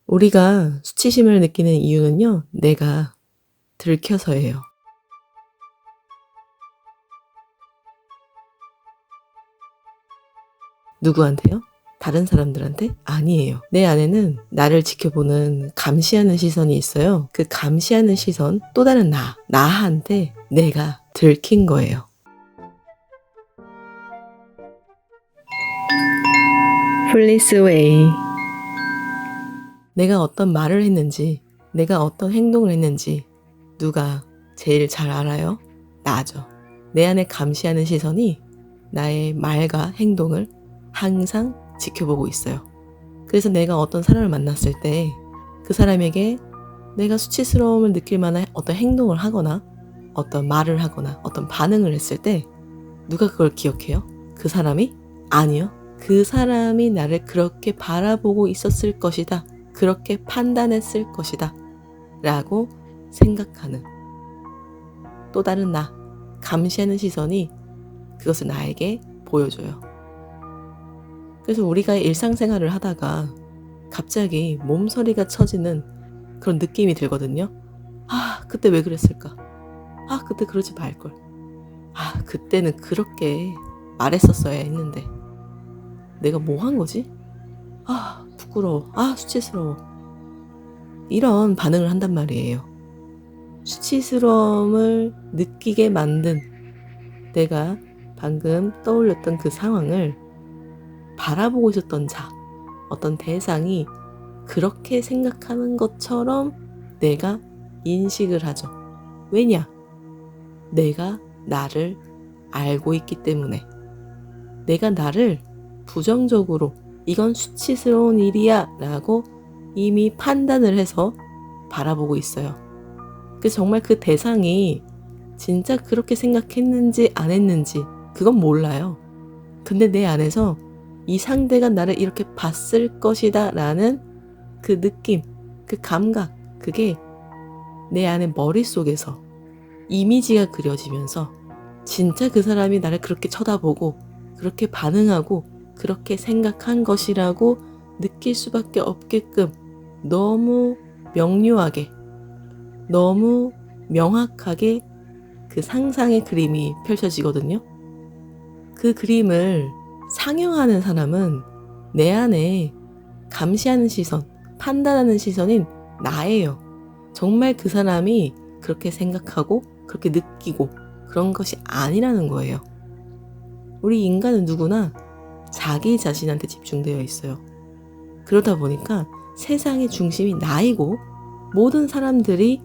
우리가 수치심을 느끼는 이유는요, 내가 들켜서예요. 누구한테요? 다른 사람들한테? 아니에요. 내 안에는 나를 지켜보는 감시하는 시선이 있어요. 그 감시하는 시선, 또 다른 나한테 내가 들킨 거예요. 플리스웨이. 내가 어떤 말을 했는지, 내가 어떤 행동을 했는지 누가 제일 잘 알아요? 나죠. 내 안에 감시하는 시선이 나의 말과 행동을 항상 지켜보고 있어요. 그래서 내가 어떤 사람을 만났을 때 그 사람에게 내가 수치스러움을 느낄 만한 어떤 행동을 하거나 어떤 말을 하거나 어떤 반응을 했을 때 누가 그걸 기억해요? 그 사람이? 아니요. 그 사람이 나를 그렇게 바라보고 있었을 것이다. 그렇게 판단했을 것이다. 라고 생각하는 또 다른 감시하는 시선이 그것을 나에게 보여줘요. 그래서 우리가 일상생활을 하다가 갑자기 몸서리가 쳐지는 그런 느낌이 들거든요. 그때 왜 그랬을까? 그때 그러지 말걸. 그때는 그렇게 말했었어야 했는데 내가 뭐 한 거지? 부끄러워. 수치스러워. 이런 반응을 한단 말이에요. 수치스러움을 느끼게 만든 내가 방금 떠올렸던 그 상황을 바라보고 있었던 어떤 대상이 그렇게 생각하는 것처럼 내가 인식을 하죠. 왜냐? 내가 나를 알고 있기 때문에. 내가 나를 부정적으로 이건 수치스러운 일이야 라고 이미 판단을 해서 바라보고 있어요. 그래서 정말 그 대상이 진짜 그렇게 생각했는지 안 했는지 그건 몰라요. 근데 내 안에서 이 상대가 나를 이렇게 봤을 것이다 라는 그 느낌, 그 감각, 그게 내 안에 머릿속에서 이미지가 그려지면서 진짜 그 사람이 나를 그렇게 쳐다보고 그렇게 반응하고 그렇게 생각한 것이라고 느낄 수밖에 없게끔 너무 명료하게, 너무 명확하게 그 상상의 그림이 펼쳐지거든요. 그 그림을 상영하는 사람은 내 안에 감시하는 시선, 판단하는 시선인 나예요. 정말 그 사람이 그렇게 생각하고 그렇게 느끼고 그런 것이 아니라는 거예요. 우리 인간은 누구나 자기 자신한테 집중되어 있어요. 그러다 보니까 세상의 중심이 나이고 모든 사람들이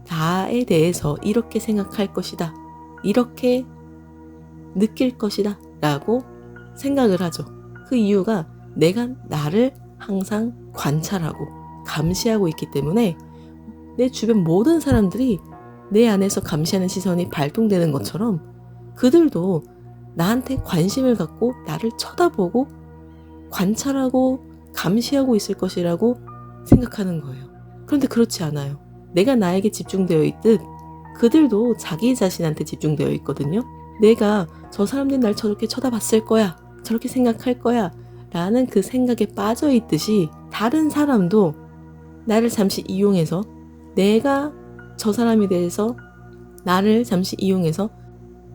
나에 대해서 이렇게 생각할 것이다. 이렇게 느낄 것이다. 라고 생각을 하죠. 그 이유가 내가 나를 항상 관찰하고 감시하고 있기 때문에 내 주변 모든 사람들이 내 안에서 감시하는 시선이 발동되는 것처럼 그들도 나한테 관심을 갖고 나를 쳐다보고 관찰하고 감시하고 있을 것이라고 생각하는 거예요. 그런데 그렇지 않아요. 내가 나에게 집중되어 있듯 그들도 자기 자신한테 집중되어 있거든요. 내가 저 사람들이 날 저렇게 쳐다봤을 거야. 저렇게 생각할 거야. 라는 그 생각에 빠져 있듯이 다른 사람도 나를 잠시 이용해서 내가 저 사람에 대해서 나를 잠시 이용해서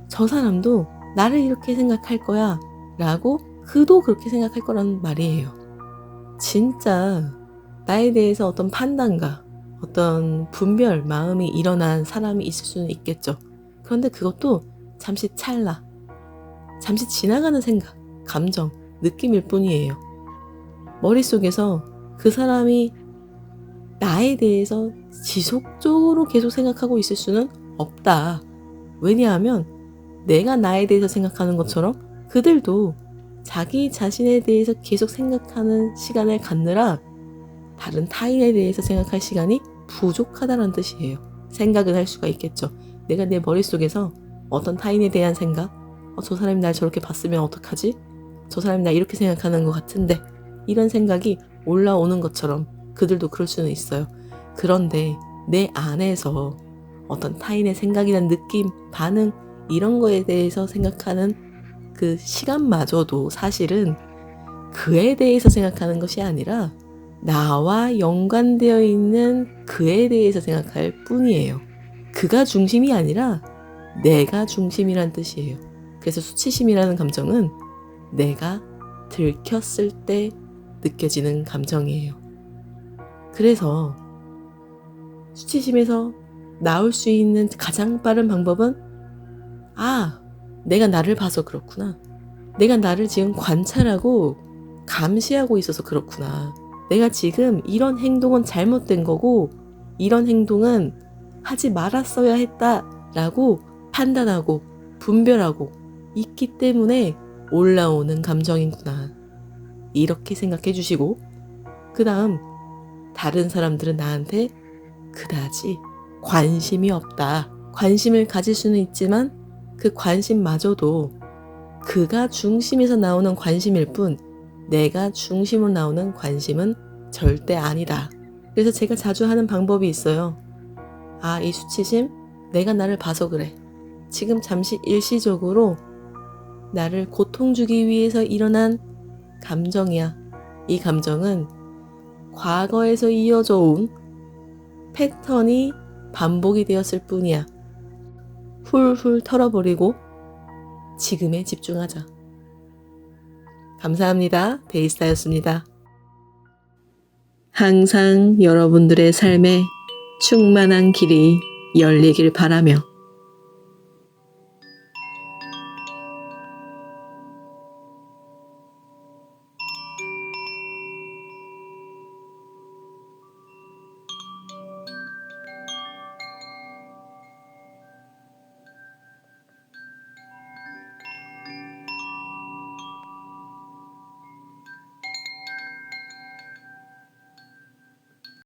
저 사람도 나를 이렇게 생각할 거야 라고 그도 그렇게 생각할 거란 말이에요. 진짜 나에 대해서 어떤 판단과 어떤 분별 마음이 일어난 사람이 있을 수는 있겠죠. 그런데 그것도 잠시 찰나, 잠시 지나가는 생각, 감정, 느낌일 뿐이에요. 머릿속에서 그 사람이 나에 대해서 지속적으로 계속 생각하고 있을 수는 없다. 왜냐하면 내가 나에 대해서 생각하는 것처럼 그들도 자기 자신에 대해서 계속 생각하는 시간을 갖느라 다른 타인에 대해서 생각할 시간이 부족하다는 뜻이에요. 생각은 할 수가 있겠죠. 내가 내 머릿속에서 어떤 타인에 대한 생각, 저 사람이 날 저렇게 봤으면 어떡하지? 저 사람이 나 이렇게 생각하는 것 같은데 이런 생각이 올라오는 것처럼 그들도 그럴 수는 있어요. 그런데 내 안에서 어떤 타인의 생각이나 느낌, 반응 이런 거에 대해서 생각하는 그 시간마저도 사실은 그에 대해서 생각하는 것이 아니라 나와 연관되어 있는 그에 대해서 생각할 뿐이에요. 그가 중심이 아니라 내가 중심이란 뜻이에요. 그래서 수치심이라는 감정은 내가 들켰을 때 느껴지는 감정이에요. 그래서 수치심에서 나올 수 있는 가장 빠른 방법은 내가 나를 봐서 그렇구나. 내가 나를 지금 관찰하고 감시하고 있어서 그렇구나. 내가 지금 이런 행동은 잘못된 거고 이런 행동은 하지 말았어야 했다라고 판단하고 분별하고 있기 때문에 올라오는 감정이구나. 이렇게 생각해 주시고 그 다음 다른 사람들은 나한테 그다지 관심이 없다. 관심을 가질 수는 있지만 그 관심마저도 그가 중심에서 나오는 관심일 뿐 내가 중심으로 나오는 관심은 절대 아니다. 그래서 제가 자주 하는 방법이 있어요. 이 수치심 내가 나를 봐서 그래. 지금 잠시 일시적으로 나를 고통 주기 위해서 일어난 감정이야. 이 감정은 과거에서 이어져 온 패턴이 반복이 되었을 뿐이야. 훌훌 털어버리고 지금에 집중하자. 감사합니다. 데이스타였습니다. 항상 여러분들의 삶에 충만한 길이 열리길 바라며